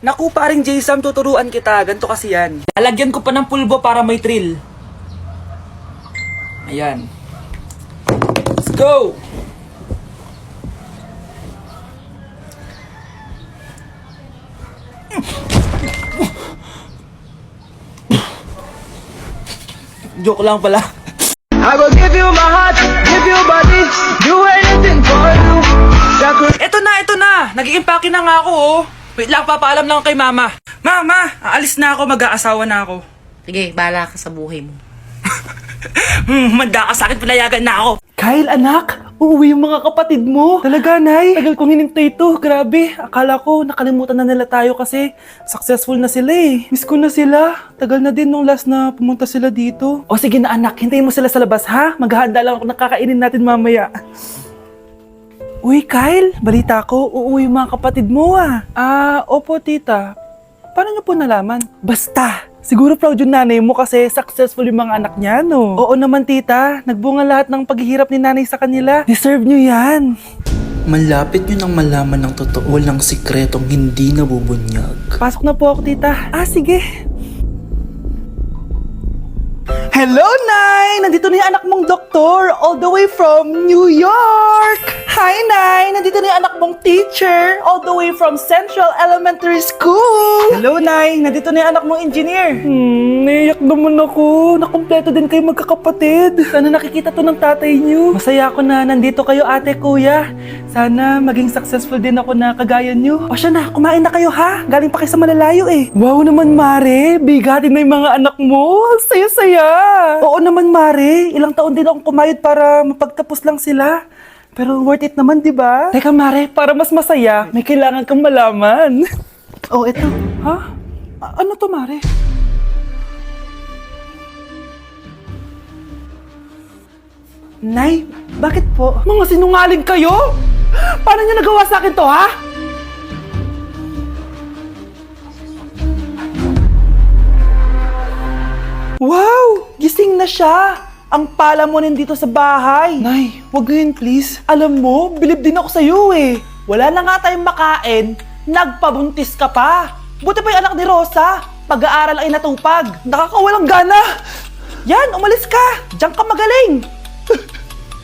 Naku, paring Jason, tuturuan kita. Ganto kasi yan. Lalagyan ko pa ng pulbo para may thrill. Ayan. Let's go! Joke lang pala. I will give you my heart, give you body, do anything for you. Eto na! Nag-i-impake na nga ako, oh. Wait lang, papaalam lang kay mama. Mama, aalis na ako, mag-aasawa na ako. Sige, bahala ka sa buhay mo. Manda ka sa akin, pinayagan na ako. Kyle, anak! Uuwi yung mga kapatid mo! Talaga, Nay! Tagal kong hinintay ito. Grabe, akala ko nakalimutan na nila tayo kasi successful na sila eh. Miss ko na sila. Tagal na din nung last na pumunta sila dito. O sige na anak, hintayin mo sila sa labas ha? Maghahanda lang ako ng kakainin natin mamaya. Uy, Kyle, balita ko, uuwi yung mga kapatid mo ah. Opo tita. Paano niyo po nalaman? Basta! Siguro proud yung nanay mo kasi successful yung mga anak niya, no? Oo naman, tita. Nagbunga lahat ng paghihirap ni nanay sa kanila. Deserve nyo yan. Malapit nyo nang malaman ng totoo lang sikretong hindi nabubunyag. Pasok na po ako, tita. Sige. Hello, Nay! Nandito na yung anak mong doktor all the way from New York! Hi, Nay! Nandito na yung anak mong teacher all the way from Central Elementary School! Hello, Nay! Nandito na yung anak mong engineer! Naiyak naman ako. Nakumpleto din kayo magkakapatid. Sana nakikita to ng tatay niyo. Masaya ako na nandito kayo, ate, kuya. Sana maging successful din ako na kagaya niyo. O siya na, kumain na kayo ha? Galing pa kayo sa malalayo eh. Wow naman, Mare! Bigatin na yung mga anak mo. Saya-saya! Oo naman, Mare. Ilang taon din akong kumayod para mapagtapos lang sila. Pero worth it naman, di ba? Teka, Mare, para mas masaya, may kailangan kang malaman. Oh, eto. Ha? Ano to, Mare? Nay, bakit po? Mga sinungaling kayo? Paano niyo nagawa sa akin to, ha? Wow! Gising na siya! Ang pala mo nandito sa bahay. Nay, wag ngayon please. Alam mo, bilib din ako sa'yo eh. Wala na nga tayong makain, nagpabuntis ka pa. Buti pa yung anak ni Rosa, pag-aaral ay natupag. Nakakawalang gana. Yan, umalis ka. Diyan ka magaling.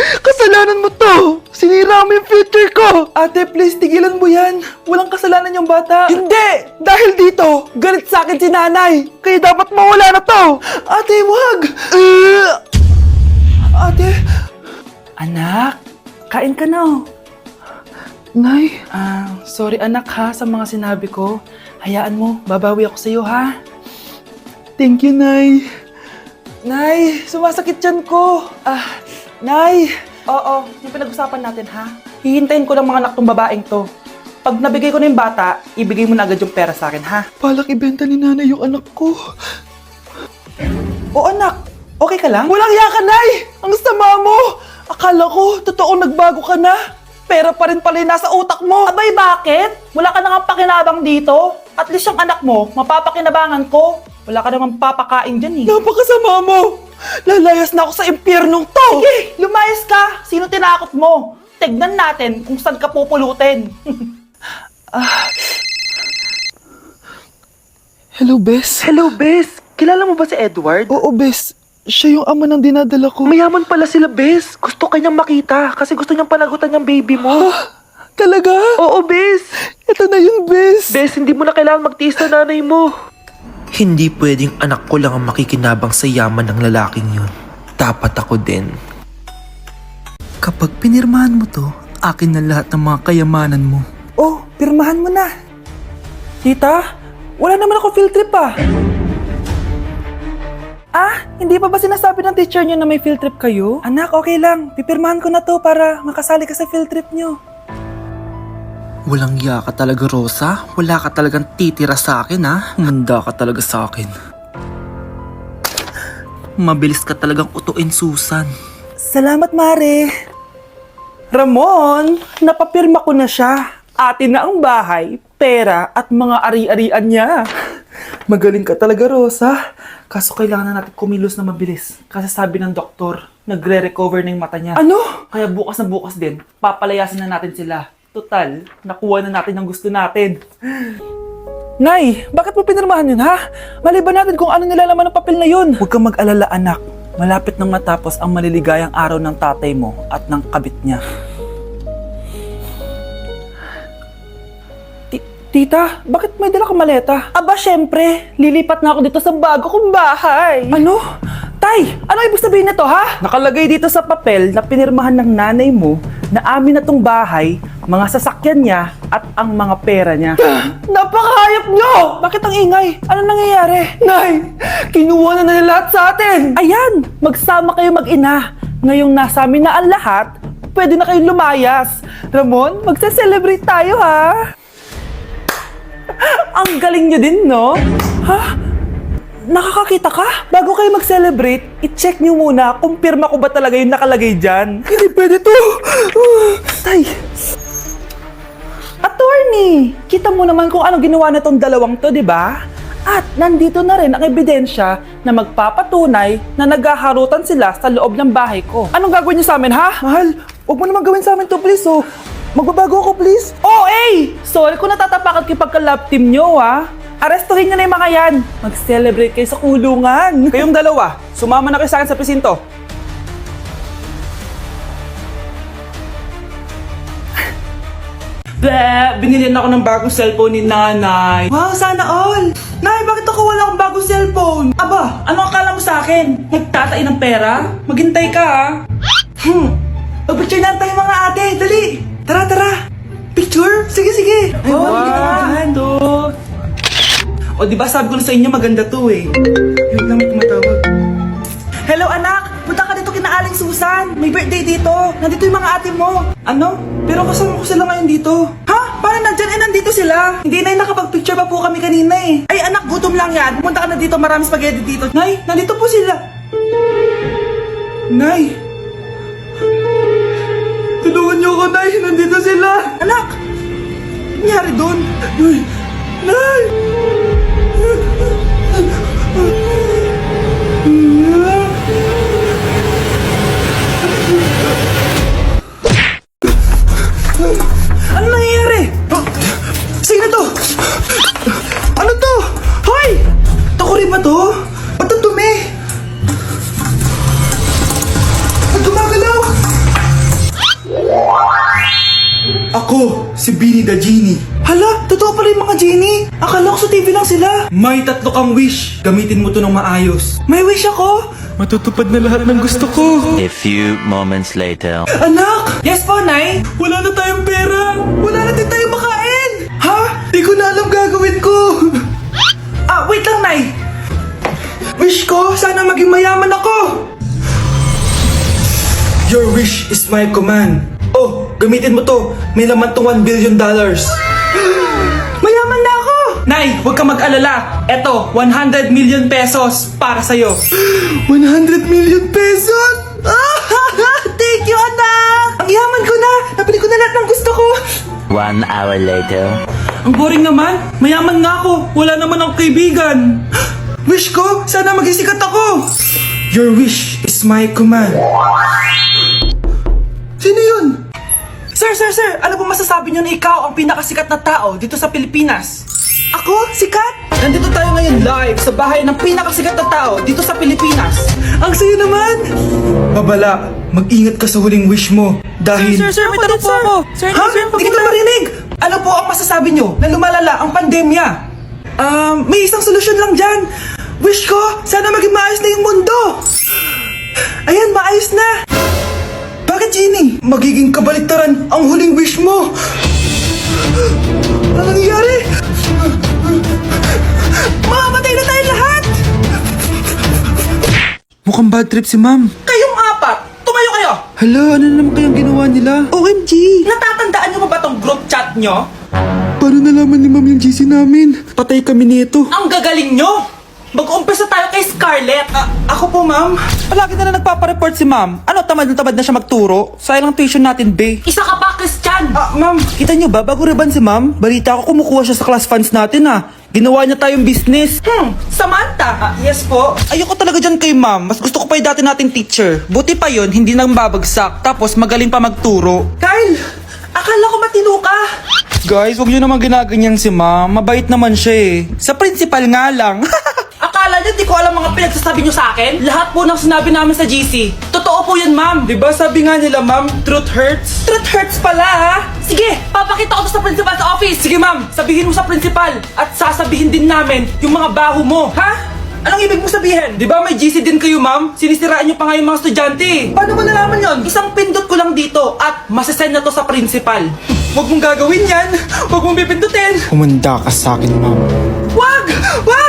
Kasalanan mo to! Sinira mo yung future ko! Ate, please, tigilan mo yan. Walang kasalanan yung bata. Hindi! Dahil dito, galit sa akin si nanay. Kaya dapat mawala na to! Ate, wag! Ate! Anak, kain ka na oh. Nay? Sorry anak ha sa mga sinabi ko. Hayaan mo, babawi ako sa'yo ha. Thank you, Nay. Nay, sumasakit yan ko. Nay! Oo, yung pinag-usapan natin ha. Hihintayin ko lang mga anak tong babaeng to. Pag nabigay ko na yung bata, ibigay mo na agad yung pera sa akin ha. Palak ibenta ni nanay yung anak ko. O anak, okay ka lang? Walang iya ka, Nay! Ang sama mo! Akala ko, totoo nagbago ka na. Pera pa rin pala yung nasa utak mo. Abay, bakit? Wala ka nang pakinabang dito. At least yung anak mo, mapapakinabangan ko. Wala ka namang papakain dyan eh. Napakasama mo! Lalayas na ako sa impyernong to! Sige, lumayas ka! Sino tinakot mo? Tignan natin kung saan ka pupulutin. Hello, Bes. Hello, Bes. Kilala mo ba si Edward? Oo, Bes. Siya yung ama ng dinadala ko. Mayaman pala sila, Bes. Gusto kanyang makita kasi gusto niyang panagutan yung baby mo. Talaga? Oo, Bes. Ito na yun, Bes. Bes, hindi mo na kailangan magtiis na nanay mo. Hindi pwedeng anak ko lang ang makikinabang sa yaman ng lalaking yun. Dapat ako din. Kapag pinirmahan mo to, akin na lahat ng mga kayamanan mo. Oh, pirmahan mo na. Tita, wala naman ako field trip ah. Hindi pa ba sinasabi ng teacher niyo na may field trip kayo? Anak, okay lang. Pipirmahan ko na to para makasali ka sa field trip niyo. Walang iya ka talaga, Rosa. Wala ka talagang titira sa akin, ha? Manda ka talaga sa akin. Mabilis ka talagang utuin, Susan. Salamat, Mare. Ramon, napapirma ko na siya. Atin na ang bahay, pera at mga ari-arian niya. Magaling ka talaga, Rosa. Kaso kailangan na natin kumilos na mabilis. Kasi sabi ng doktor, nagre-recover na yung mata niya. Ano? Kaya bukas na bukas din, papalayasin na natin sila. Total, nakuha na natin ang gusto natin. Nay, bakit mo pinirmahan yun, ha? Maliban natin kung ano nilalaman ng papel na yun. Huwag kang mag-alala, anak. Malapit nang matapos ang maliligayang araw ng tatay mo at ng kabit niya. Tita, bakit may dala kang maleta? Aba, syempre. Lilipat na ako dito sa bago kong bahay. Ano? Tay, ano ibig sabihin nito, ha? Nakalagay dito sa papel na pinirmahan ng nanay mo na amin na tong bahay, mga sasakyan niya at ang mga pera niya. Napakahayop nyo! Bakit ang ingay? Ano nangyayari? Nay, kinuha na nila lahat sa atin! Ayan, magsama kayo mag-ina. Ngayong nasa amin na ang lahat, pwede na kayong lumayas. Ramon, magse-celebrate tayo, ha? Ang galing nyo din, no? Ha? Nakakakita ka? Bago kayo mag-celebrate, i-check nyo muna kung pirma ko ba talaga yung nakalagay dyan. Hindi pwede to! Tay! Attorney! Kita mo naman kung ano ginawa na tong dalawang to, di ba? At nandito na rin ang ebidensya na magpapatunay na naghaharutan sila sa loob ng bahay ko. Anong gagawin nyo sa amin, ha? Mahal, huwag mo naman gawin sa amin to, please, oh. Magbabago ako, please. Oh, eh! Sorry kung natatapakan kayo pagka-love team nyo, ha? Arestuhin nyo na yung mga yan. Mag-celebrate kayo sa kulungan. Kayong dalawa, sumama na kayo sa akin sa presinto. Binilihan ako ng bagong cellphone ni nanay. Wow, sana all! Nay, bakit ako wala akong bagong cellphone? Aba, ano akala mo sa akin? Nagtatain ng pera? Maghintay ka, ha? Picture na tayo mga ate, dali! Tara, tara! Picture? Sige, sige! Ay, wow! O, di ba sabi ko na sa inyo maganda to eh. Yun lang, may tumatawag. Hello anak! Punta ka dito kina Aling Susan! May birthday dito! Nandito yung mga ate mo! Ano? Pero kasama ko sila ngayon dito. Ha? Parang nandyan nandito sila? Hindi na nakapag-picture pa po kami kanina eh. Ay anak, gutom lang yan. Pumunta ka na dito, marami spaghetti dito. Nay, nandito po sila. Nay! Tulungan niyo ako, Nay! Nandito sila! Anak! Ano nangyari doon? Nay! Nay! Ano nangyayari? Oh, sino to? Ano to? Hoy! Takuri ba to? Ba't ang dumi? Ba't gumagalaw? Ako, si Beanie the Genie. Hala, totoo pala yung mga genie. Akala ko sa TV lang sila. May 3 kang wish. Gamitin mo to ng maayos. May wish ako? Matutupad na lahat ng gusto ko. A few moments later. Anak! Yes po, Nay? Wala na tayong pera. Wala na din tayong makain. Ha? Di ko na alam gagawin ko. Wait lang, Nay. Wish ko, sana maging mayaman ako. Your wish is my command. Oh, gamitin mo to. May laman tong $1 billion. Mayaman na ako! Nay, huwag ka mag-alala. Eto, 100 million pesos para sa'yo. 100 million pesos? Thank you, anak! Ang yaman ko na! Nabili ko na lahat ng gusto ko! 1 hour later. Ang boring naman. Mayaman nga ako. Wala naman akong kaibigan. Wish ko, sana maging sikat ako. Your wish is my command. Sino yun? Sir! Ano po masasabi niyo na ikaw ang pinakasikat na tao dito sa Pilipinas? Ako? Sikat? Nandito tayo ngayon live sa bahay ng pinakasikat na tao dito sa Pilipinas. Ang sayo naman! Babala, mag-ingat ka sa huling wish mo dahil... Sir, may tanong po ako. Sir, Ha? Hindi kita marinig! Ano po ang masasabi niyo na lumalala ang pandemya? May isang solusyon lang dyan. Wish ko, sana maging maayos na yung mundo. Ayan, maayos na. Bakit, Genie? Magiging kabaliktaran ang huling wish mo. Ano nangyayari? Mamamatay na tayo lahat! Mukhang bad trip si ma'am. Kayong apat, tumayo kayo! Hala, ano na naman kayang ginawa nila? OMG! Natatandaan niyo ba tong group chat niyo? Paano nalaman ni ma'am yung GC namin? Patay kami nito. Ang gagaling nyo! Mag-uumpisa tayo kay Scarlett. Ako po, ma'am. Palagi na report si ma'am. Ano, tamad na siya magturo? Sayang lang tuition natin, be. Isa ka pa, Christian! Ma'am, kita niyo ba, bago reban si ma'am, balita ko kumukuha siya sa class funds natin, Ginawa niya tayong business. Samantha! Yes po. Ayoko talaga dyan kay ma'am. Mas gusto ko pa yung dati nating teacher. Buti pa yon, hindi nang babagsak. Tapos magaling pa magturo. Kyle! Akala ko matino ka! Guys, wag nyo naman ginaganyan si ma'am. Mabait naman siya eh. Sa principal nga lang. Akala niyo di ko alam mga pinagsasabi niyo sa akin? Lahat po ng sinabi namin sa GC. Totoo po yan, ma'am. Diba sabi nga nila, ma'am, truth hurts? Truth hurts pala, ha? Sige, papakita ko to sa principal sa office. Sige, ma'am, sabihin mo sa principal. At sasabihin din namin yung mga baho mo, ha? Anong ibig mo sabihin? Di ba may GC din kayo, ma'am? Sinisiraan niyo pa nga yung mga estudyante. Paano mo nalaman yon? Isang pindot ko lang dito at masasend na to sa principal. Huwag mong gagawin yan. Huwag mong pipindutin. Humanda ka sa akin, ma'am. Wag! Wag!